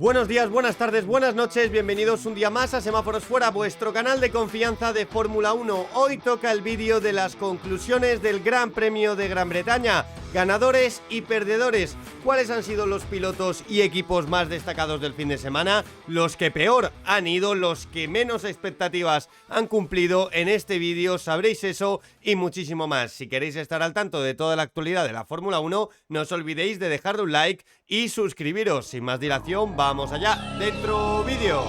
Buenos días, buenas tardes, buenas noches, bienvenidos un día más a Semáforos Fuera, vuestro canal de confianza de Fórmula 1. Hoy toca el vídeo de las conclusiones del Gran Premio de Gran Bretaña, ganadores y perdedores. ¿Cuáles han sido los pilotos y equipos más destacados del fin de semana? Los que peor han ido, los que menos expectativas han cumplido. En este vídeo sabréis eso y muchísimo más. Si queréis estar al tanto de toda la actualidad de la Fórmula 1, no os olvidéis de dejarle un like y suscribiros. Sin más dilación, vamos allá, dentro vídeo.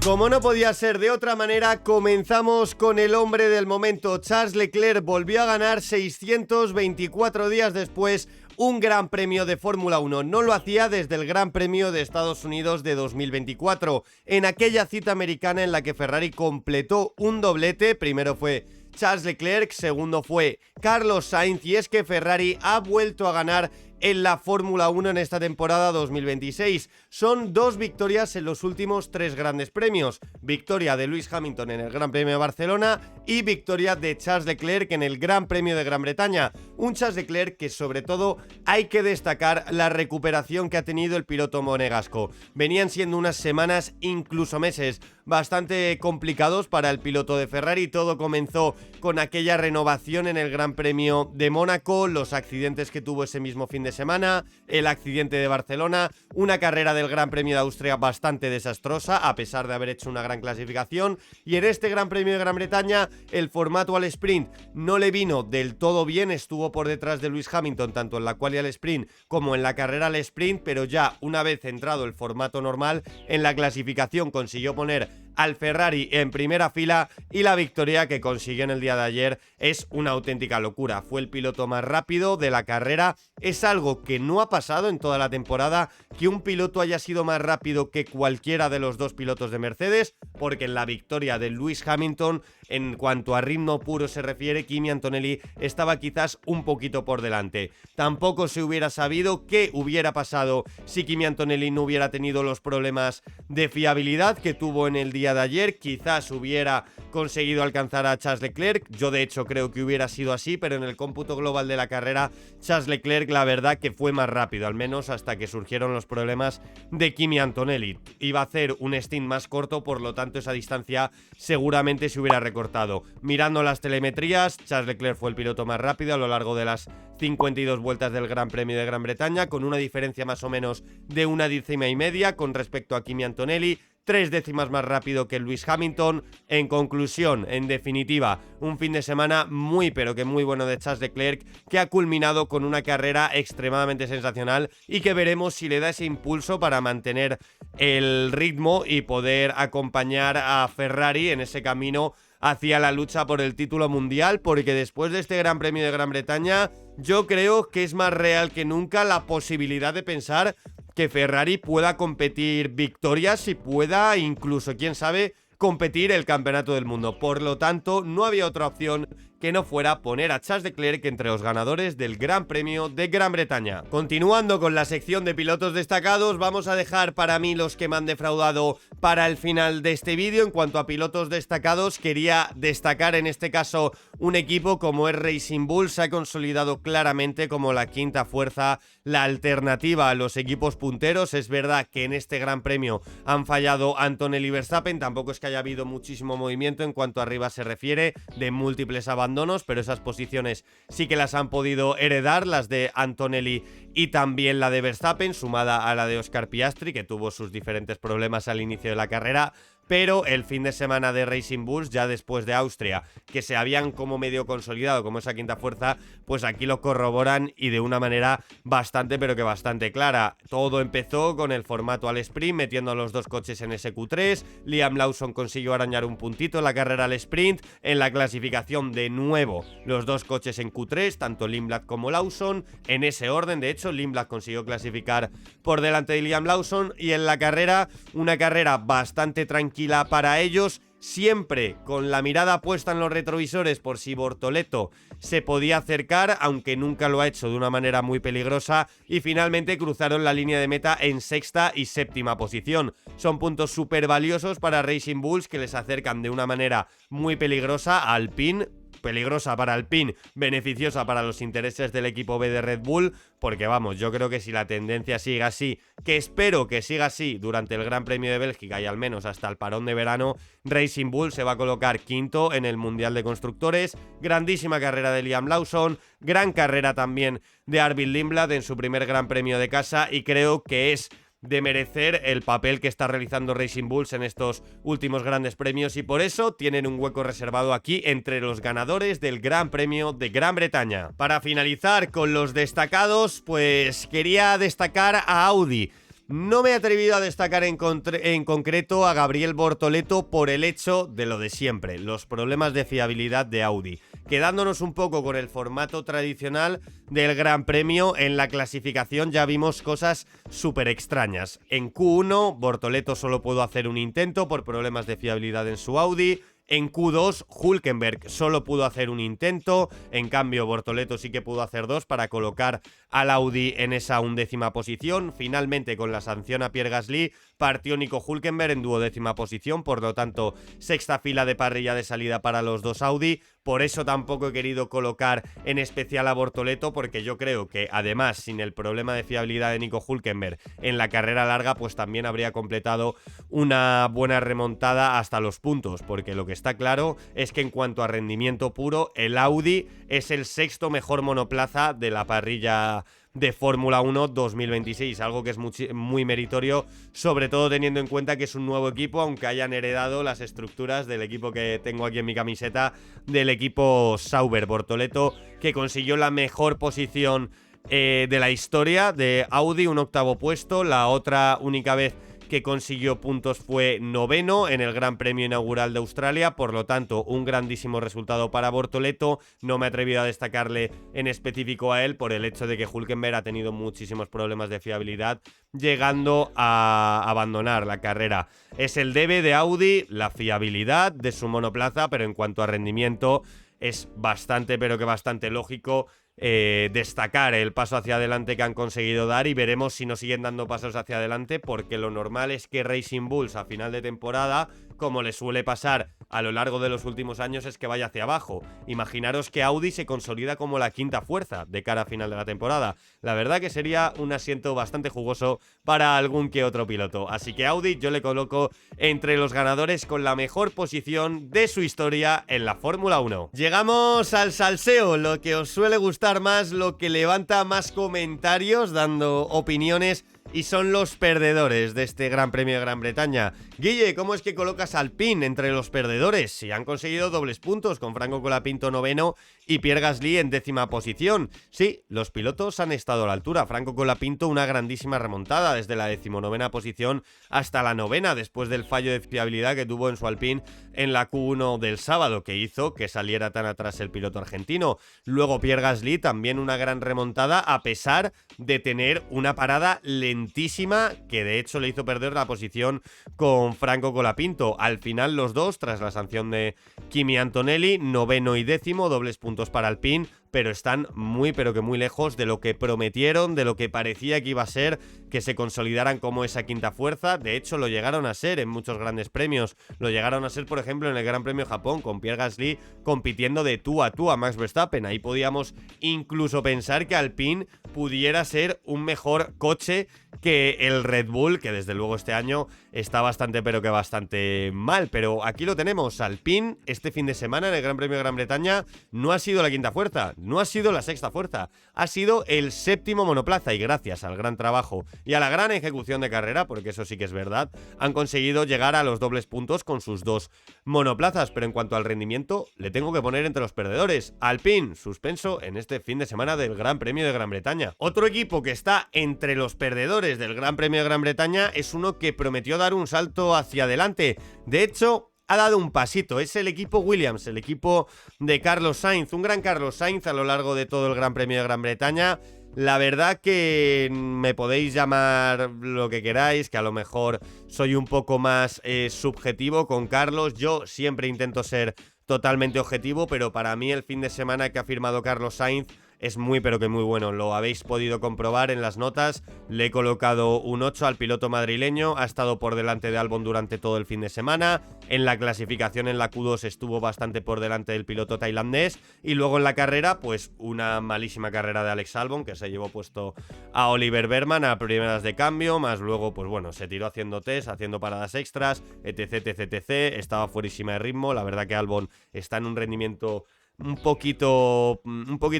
Como no podía ser de otra manera, comenzamos con el hombre del momento. Charles Leclerc volvió a ganar 624 días después un Gran Premio de Fórmula 1. No lo hacía desde el Gran Premio de Estados Unidos de 2024, en aquella cita americana en la que Ferrari completó un doblete. Primero fue Charles Leclerc, segundo fue Carlos Sainz, y es que Ferrari ha vuelto a ganar en la Fórmula 1 en esta temporada 2026. Son dos victorias en los últimos tres grandes premios. Victoria de Lewis Hamilton en el Gran Premio de Barcelona y victoria de Charles Leclerc en el Gran Premio de Gran Bretaña. Un Charles Leclerc que sobre todo hay que destacar la recuperación que ha tenido el piloto monegasco. Venían siendo unas semanas, incluso meses, bastante complicados para el piloto de Ferrari. Todo comenzó con aquella renovación en el Gran Premio de Mónaco, los accidentes que tuvo ese mismo fin de semana, el accidente de Barcelona, una carrera del Gran Premio de Austria bastante desastrosa a pesar de haber hecho una gran clasificación, y en este Gran Premio de Gran Bretaña el formato al sprint no le vino del todo bien. Estuvo por detrás de Lewis Hamilton tanto en la quali al sprint como en la carrera al sprint, pero ya una vez entrado el formato normal en la clasificación consiguió poner al Ferrari en primera fila, y la victoria que consiguió en el día de ayer es una auténtica locura. Fue el piloto más rápido de la carrera. Es algo que no ha pasado en toda la temporada, que un piloto haya sido más rápido que cualquiera de los dos pilotos de Mercedes, porque en la victoria de Lewis Hamilton, en cuanto a ritmo puro se refiere, Kimi Antonelli estaba quizás un poquito por delante. Tampoco se hubiera sabido qué hubiera pasado si Kimi Antonelli no hubiera tenido los problemas de fiabilidad que tuvo en el día de ayer. Quizás hubiera conseguido alcanzar a Charles Leclerc. Yo de hecho creo que hubiera sido así, pero en el cómputo global de la carrera Charles Leclerc la verdad que fue más rápido, al menos hasta que surgieron los problemas de Kimi Antonelli. Iba a hacer un stint más corto, por lo tanto esa distancia seguramente se hubiera recortado. Mirando las telemetrías, Charles Leclerc fue el piloto más rápido a lo largo de las 52 vueltas del Gran Premio de Gran Bretaña, con una diferencia más o menos de 1,5 décimas con respecto a Kimi Antonelli, 3 décimas más rápido que Lewis Hamilton. En conclusión, en definitiva, un fin de semana muy pero que muy bueno de Charles Leclerc, que ha culminado con una carrera extremadamente sensacional y que veremos si le da ese impulso para mantener el ritmo y poder acompañar a Ferrari en ese camino hacia la lucha por el título mundial, porque después de este Gran Premio de Gran Bretaña yo creo que es más real que nunca la posibilidad de pensar que Ferrari pueda competir victorias y pueda incluso, quién sabe, competir el campeonato del mundo. Por lo tanto, no había otra opción que no fuera poner a Charles Leclerc entre los ganadores del Gran Premio de Gran Bretaña. Continuando con la sección de pilotos destacados, vamos a dejar para mí los que me han defraudado para el final de este vídeo. En cuanto a pilotos destacados, quería destacar en este caso un equipo como es Racing Bull. Se ha consolidado claramente como la quinta fuerza, la alternativa a los equipos punteros. Es verdad que en este Gran Premio han fallado Antonelli y Verstappen, tampoco es que haya habido muchísimo movimiento en cuanto a arriba se refiere, de múltiples abandonos, pero esas posiciones sí que las han podido heredar, las de Antonelli y también la de Verstappen, sumada a la de Oscar Piastri, que tuvo sus diferentes problemas al inicio de la carrera. Pero el fin de semana de Racing Bulls, ya después de Austria, que se habían como medio consolidado como esa quinta fuerza, pues aquí lo corroboran y de una manera bastante, pero que bastante clara. Todo empezó con el formato al sprint, metiendo a los dos coches en ese Q3. Liam Lawson consiguió arañar un puntito en la carrera al sprint. En la clasificación, de nuevo, los dos coches en Q3, tanto Lindblad como Lawson, en ese orden. De hecho, Lindblad consiguió clasificar por delante de Liam Lawson, y en la carrera, una carrera bastante tranquila para ellos. siempre con la mirada puesta en los retrovisores por si Bortoleto se podía acercar, aunque nunca lo ha hecho de una manera muy peligrosa, y finalmente cruzaron la línea de meta en sexta y séptima posición. Son puntos súper valiosos para Racing Bulls que les acercan de una manera muy peligrosa a Alpine. Peligrosa para Alpine, beneficiosa para los intereses del equipo B de Red Bull, porque vamos, yo creo que si la tendencia sigue así, que espero que siga así durante el Gran Premio de Bélgica y al menos hasta el parón de verano, Racing Bull se va a colocar quinto en el Mundial de Constructores. Grandísima carrera de Liam Lawson, gran carrera también de Arvid Lindblad en su primer Gran Premio de casa, y creo que es de merecer el papel que está realizando Racing Bulls en estos últimos grandes premios, y por eso tienen un hueco reservado aquí entre los ganadores del Gran Premio de Gran Bretaña. Para finalizar con los destacados, pues quería destacar a Audi. No me he atrevido a destacar en concreto a Gabriel Bortoleto por el hecho de lo de siempre, los problemas de fiabilidad de Audi. Quedándonos un poco con el formato tradicional del Gran Premio, en la clasificación ya vimos cosas súper extrañas. En Q1, Bortoleto solo pudo hacer un intento por problemas de fiabilidad en su Audi. En Q2, Hülkenberg solo pudo hacer un intento, en cambio Bortoleto sí que pudo hacer dos para colocar al Audi en esa 11ª posición. Finalmente, con la sanción a Pierre Gasly, partió Nico Hülkenberg en 12ª posición, por lo tanto, sexta fila de parrilla de salida para los dos Audi. Por eso tampoco he querido colocar en especial a Bortoleto, porque yo creo que además, sin el problema de fiabilidad de Nico Hülkenberg en la carrera larga, pues también habría completado una buena remontada hasta los puntos, porque lo que está claro es que en cuanto a rendimiento puro, el Audi es el sexto mejor monoplaza de la parrilla de Fórmula 1 2026, algo que es muy meritorio, sobre todo teniendo en cuenta que es un nuevo equipo, aunque hayan heredado las estructuras del equipo que tengo aquí en mi camiseta, del equipo Sauber. Bortoleto, que consiguió la mejor posición de la historia de Audi, un 8º puesto. La otra única vez que consiguió puntos fue 9º en el Gran Premio Inaugural de Australia, por lo tanto un grandísimo resultado para Bortoleto. No me he atrevido a destacarle en específico a él por el hecho de que Hülkenberg ha tenido muchísimos problemas de fiabilidad, llegando a abandonar la carrera. Es el debe de Audi, la fiabilidad de su monoplaza, pero en cuanto a rendimiento es bastante, pero que bastante lógico destacar el paso hacia adelante que han conseguido dar, y veremos si no siguen dando pasos hacia adelante, porque lo normal es que Racing Bulls a final de temporada, como le suele pasar a lo largo de los últimos años, es que vaya hacia abajo. Imaginaros que Audi se consolida como la quinta fuerza de cara a final de la temporada. La verdad que sería un asiento bastante jugoso para algún que otro piloto. Así que Audi yo le coloco entre los ganadores con la mejor posición de su historia en la Fórmula 1. Llegamos al salseo, lo que os suele gustar más, lo que levanta más comentarios dando opiniones, y son los perdedores de este Gran Premio de Gran Bretaña. Guille, ¿cómo es que colocas a Alpine entre los perdedores? Si han conseguido dobles puntos, con Franco Colapinto 9º y Pierre Gasly en 10ª posición. Sí, los pilotos han estado a la altura. Franco Colapinto, una grandísima remontada desde la 19ª posición hasta la 9ª, después del fallo de fiabilidad que tuvo en su Alpine en la Q1 del sábado, que hizo que saliera tan atrás el piloto argentino. Luego Pierre Gasly, también una gran remontada, a pesar de tener una parada lentísima, que de hecho le hizo perder la posición con Franco Colapinto. Al final los dos, tras la sanción de Kimi Antonelli, 9º y 10º, dobles puntos para Alpine, pero están muy pero que muy lejos de lo que prometieron, de lo que parecía que iba a ser, que se consolidaran como esa quinta fuerza. De hecho lo llegaron a ser en muchos grandes premios, lo llegaron a ser por ejemplo en el Gran Premio de Japón, con Pierre Gasly compitiendo de tú a Max Verstappen. Ahí podíamos incluso pensar que Alpine pudiera ser un mejor coche que el Red Bull, que desde luego este año está bastante pero que bastante mal. Pero aquí lo tenemos, Alpine este fin de semana en el Gran Premio de Gran Bretaña no ha sido la quinta fuerza, no ha sido la sexta fuerza, ha sido el 7º monoplaza, y gracias al gran trabajo y a la gran ejecución de carrera, porque eso sí que es verdad, han conseguido llegar a los dobles puntos con sus dos monoplazas. Pero en cuanto al rendimiento, le tengo que poner entre los perdedores. Alpine, suspenso en este fin de semana del Gran Premio de Gran Bretaña. Otro equipo que está entre los perdedores del Gran Premio de Gran Bretaña es uno que prometió dar un salto hacia adelante. De hecho, ha dado un pasito. Es el equipo Williams, el equipo de Carlos Sainz. Un gran Carlos Sainz a lo largo de todo el Gran Premio de Gran Bretaña. La verdad que me podéis llamar lo que queráis, que a lo mejor soy un poco más subjetivo con Carlos. Yo siempre intento ser totalmente objetivo, pero para mí el fin de semana que ha firmado Carlos Sainz es muy pero que muy bueno. Lo habéis podido comprobar en las notas. Le he colocado un 8 al piloto madrileño. Ha estado por delante de Albon durante todo el fin de semana. En la clasificación en la Q2 estuvo bastante por delante del piloto tailandés. Y luego en la carrera, pues una malísima carrera de Alex Albon, que se llevó puesto a Oliver Berman a primeras de cambio. Más luego, pues bueno, se tiró haciendo test, haciendo paradas extras, etc, etc, etc. Estaba fuerísima de ritmo. La verdad que Albon está en un rendimiento un poquito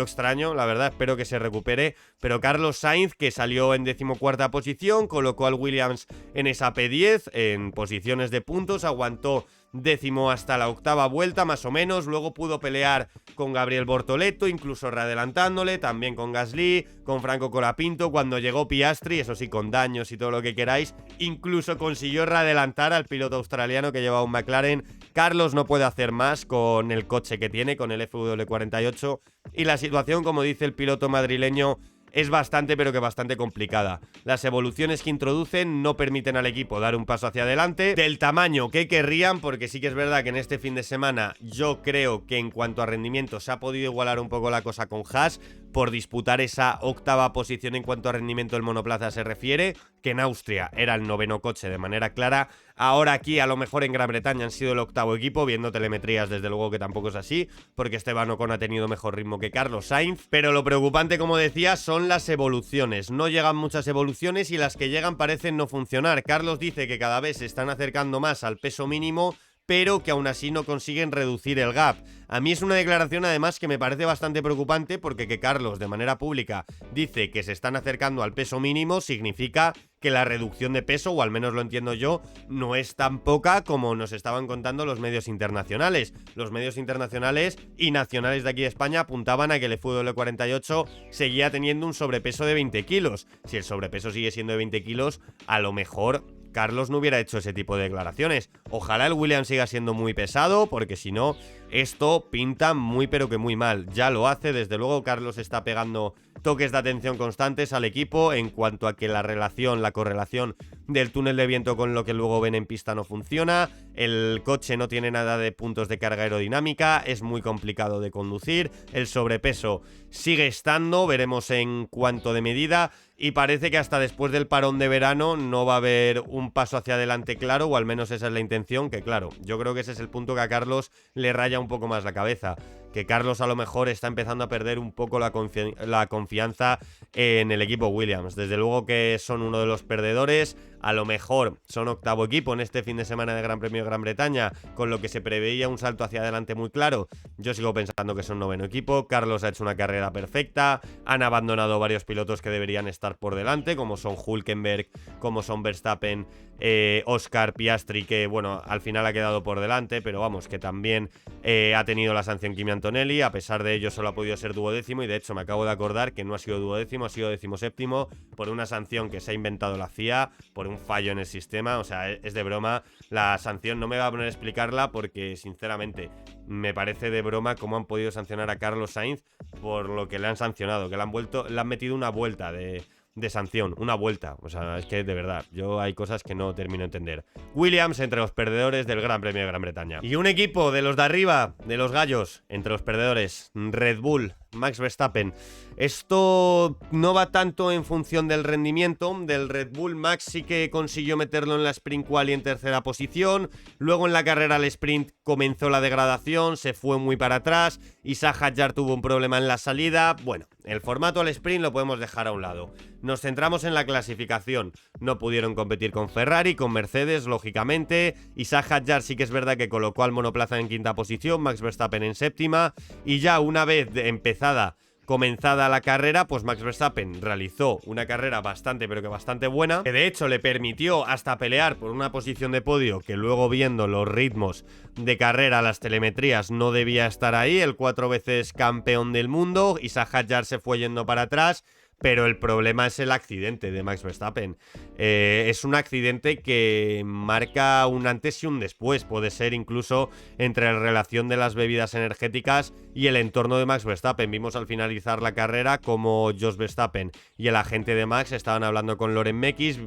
extraño, la verdad, espero que se recupere. Pero Carlos Sainz, que salió en 14ª posición, colocó al Williams en esa P10, en posiciones de puntos, aguantó 10º hasta la 8ª vuelta, más o menos. Luego pudo pelear con Gabriel Bortoleto, incluso readelantándole, también con Gasly, con Franco Colapinto. Cuando llegó Piastri, eso sí, con daños y todo lo que queráis, incluso consiguió readelantar al piloto australiano que llevaba un McLaren. Carlos no puede hacer más con el coche que tiene, con el FW48, y la situación, como dice el piloto madrileño, es bastante pero que bastante complicada. Las evoluciones que introducen no permiten al equipo dar un paso hacia adelante del tamaño que querrían, porque sí que es verdad que en este fin de semana yo creo que en cuanto a rendimiento se ha podido igualar un poco la cosa con Haas por disputar esa 8ª posición en cuanto a rendimiento del monoplaza se refiere, que en Austria era el 9º coche de manera clara. Ahora aquí a lo mejor en Gran Bretaña han sido el 8º equipo, viendo telemetrías desde luego que tampoco es así, porque Esteban Ocon ha tenido mejor ritmo que Carlos Sainz. Pero lo preocupante, como decía, son las evoluciones. No llegan muchas evoluciones y las que llegan parecen no funcionar. Carlos dice que cada vez se están acercando más al peso mínimo, pero que aún así no consiguen reducir el gap. A mí es una declaración además que me parece bastante preocupante, porque que Carlos de manera pública dice que se están acercando al peso mínimo significa que la reducción de peso, o al menos lo entiendo yo, no es tan poca como nos estaban contando los medios internacionales. Los medios internacionales y nacionales de aquí de España apuntaban a que el FW48 seguía teniendo un sobrepeso de 20 kilos. Si el sobrepeso sigue siendo de 20 kilos, a lo mejor Carlos no hubiera hecho ese tipo de declaraciones. Ojalá el Williams siga siendo muy pesado, porque si no, esto pinta muy pero que muy mal. Ya lo hace, desde luego. Carlos está pegando toques de atención constantes al equipo en cuanto a que la correlación del túnel de viento con lo que luego ven en pista no funciona. El coche no tiene nada de puntos de carga aerodinámica, es muy complicado de conducir. El sobrepeso sigue estando, veremos en cuánto de medida. Y parece que hasta después del parón de verano no va a haber un paso hacia adelante claro, o al menos esa es la intención, que claro, yo creo que ese es el punto que a Carlos le raya un poco más la cabeza. Que Carlos a lo mejor está empezando a perder un poco la confianza en el equipo Williams. Desde luego que son uno de los perdedores. A lo mejor son 8º equipo en este fin de semana de Gran Premio de Gran Bretaña, con lo que se preveía un salto hacia adelante muy claro. Yo sigo pensando que son 9º equipo. Carlos ha hecho una carrera perfecta. Han abandonado varios pilotos que deberían estar por delante, como son Hülkenberg, como son Verstappen, Oscar, Piastri, que bueno, al final ha quedado por delante, pero vamos, que también ha tenido la sanción Kimi Antonelli. A pesar de ello solo ha podido ser 12º, y de hecho me acabo de acordar que no ha sido 12º, ha sido 17º por una sanción que se ha inventado la FIA, por un fallo en el sistema. O sea, es de broma la sanción. No me va a poner a explicarla porque sinceramente me parece de broma cómo han podido sancionar a Carlos Sainz por lo que le han sancionado, que le han metido una vuelta de sanción, una vuelta. O sea, es que de verdad, yo hay cosas que no termino de entender. Williams entre los perdedores del Gran Premio de Gran Bretaña. Y un equipo de los de arriba, de los gallos, entre los perdedores, Red Bull, Max Verstappen. Esto no va tanto en función del rendimiento del Red Bull. Max sí que consiguió meterlo en la sprint quali en 3ª posición. Luego en la carrera al sprint comenzó la degradación, se fue muy para atrás. Isaac Hadjar tuvo un problema en la salida. Bueno, el formato al sprint lo podemos dejar a un lado. Nos centramos en la clasificación. No pudieron competir con Ferrari, con Mercedes, lógicamente. Isaac Hadjar sí que es verdad que colocó al monoplaza en 5ª posición, Max Verstappen en 7ª. Y ya una vez comenzada la carrera, pues Max Verstappen realizó una carrera bastante pero que bastante buena, que de hecho le permitió hasta pelear por una posición de podio, que luego viendo los ritmos de carrera, las telemetrías, no debía estar ahí. El 4 veces campeón del mundo, Isaac Hadjar se fue yendo para atrás, pero el problema es el accidente de Max Verstappen. Es un accidente que marca un antes y un después. Puede ser incluso entre la relación de las bebidas energéticas y el entorno de Max Verstappen. Vimos al finalizar la carrera como Jos Verstappen y el agente de Max estaban hablando con Loren Mekies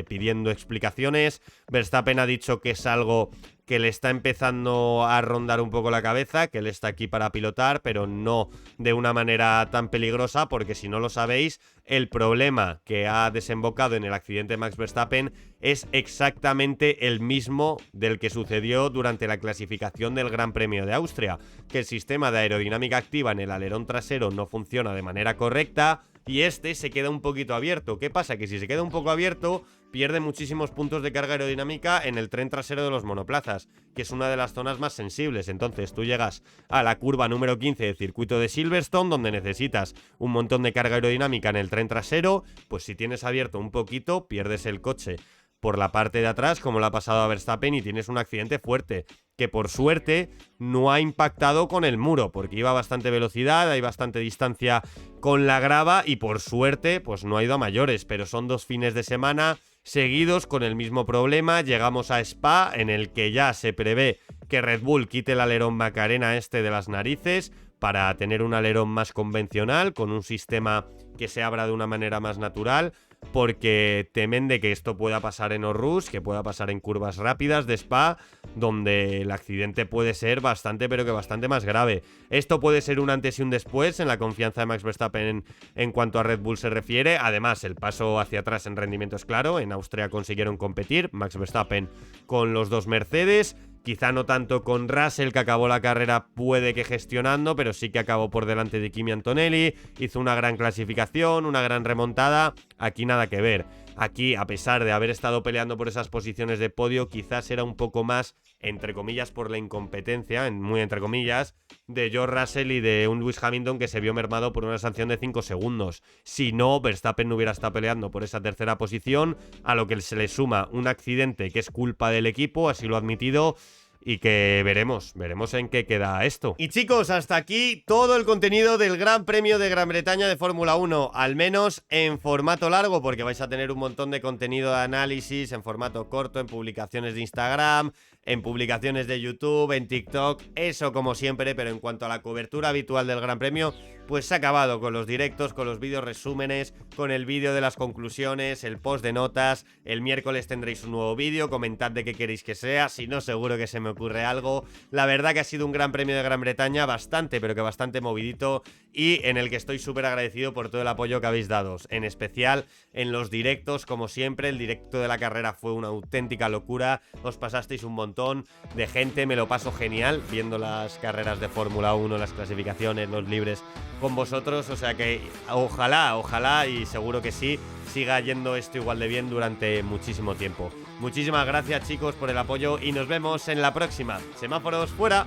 pidiendo explicaciones. Verstappen ha dicho que es algo que le está empezando a rondar un poco la cabeza, que él está aquí para pilotar, pero no de una manera tan peligrosa, porque si no lo sabéis, el problema que ha desembocado en el accidente de Max Verstappen es exactamente el mismo del que sucedió durante la clasificación del Gran Premio de Austria, que el sistema de aerodinámica activa en el alerón trasero no funciona de manera correcta y este se queda un poquito abierto. ¿Qué pasa? Que si se queda un poco abierto, pierde muchísimos puntos de carga aerodinámica en el tren trasero de los monoplazas, que es una de las zonas más sensibles. Entonces tú llegas a la curva número 15 del circuito de Silverstone, donde necesitas un montón de carga aerodinámica en el tren trasero, pues si tienes abierto un poquito, pierdes el coche por la parte de atrás, como le ha pasado a Verstappen, y tienes un accidente fuerte, que por suerte no ha impactado con el muro, porque iba a bastante velocidad, hay bastante distancia con la grava, y por suerte pues no ha ido a mayores, pero son 2 fines de semana seguidos con el mismo problema. Llegamos a Spa, en el que ya se prevé que Red Bull quite el alerón Macarena este de las narices para tener un alerón más convencional, con un sistema que se abra de una manera más natural, porque temen de que esto pueda pasar en Orrus, que pueda pasar en curvas rápidas de Spa, donde el accidente puede ser bastante, pero que bastante más grave. Esto puede ser un antes y un después en la confianza de Max Verstappen en cuanto a Red Bull se refiere. Además, el paso hacia atrás en rendimiento es claro. En Austria consiguieron competir Max Verstappen con los 2 Mercedes. Quizá no tanto con Russell, que acabó la carrera puede que gestionando, pero sí que acabó por delante de Kimi Antonelli, hizo una gran clasificación, una gran remontada. Aquí nada que ver. Aquí, a pesar de haber estado peleando por esas posiciones de podio, quizás era un poco más, entre comillas, por la incompetencia, muy entre comillas, de George Russell y de un Lewis Hamilton que se vio mermado por una sanción de 5 segundos. Si no, Verstappen no hubiera estado peleando por esa tercera posición, a lo que se le suma un accidente que es culpa del equipo, así lo ha admitido, y que veremos en qué queda esto. Y chicos, hasta aquí todo el contenido del Gran Premio de Gran Bretaña de Fórmula 1, al menos en formato largo, porque vais a tener un montón de contenido de análisis en formato corto, en publicaciones de Instagram, en publicaciones de YouTube, en TikTok, eso como siempre, pero en cuanto a la cobertura habitual del Gran Premio, pues se ha acabado con los directos, con los vídeos resúmenes, con el vídeo de las conclusiones, el post de notas. El miércoles tendréis un nuevo vídeo, comentad de qué queréis que sea, si no seguro que se me ocurre algo. La verdad que ha sido un Gran Premio de Gran Bretaña bastante, pero que bastante movidito, y en el que estoy súper agradecido por todo el apoyo que habéis dado, en especial en los directos, como siempre. El directo de la carrera fue una auténtica locura, os pasasteis un montón de gente, me lo paso genial viendo las carreras de Fórmula 1, las clasificaciones, los libres con vosotros, o sea que ojalá y seguro que sí, siga yendo esto igual de bien durante muchísimo tiempo. Muchísimas gracias chicos por el apoyo y nos vemos en la próxima. Semáforos fuera.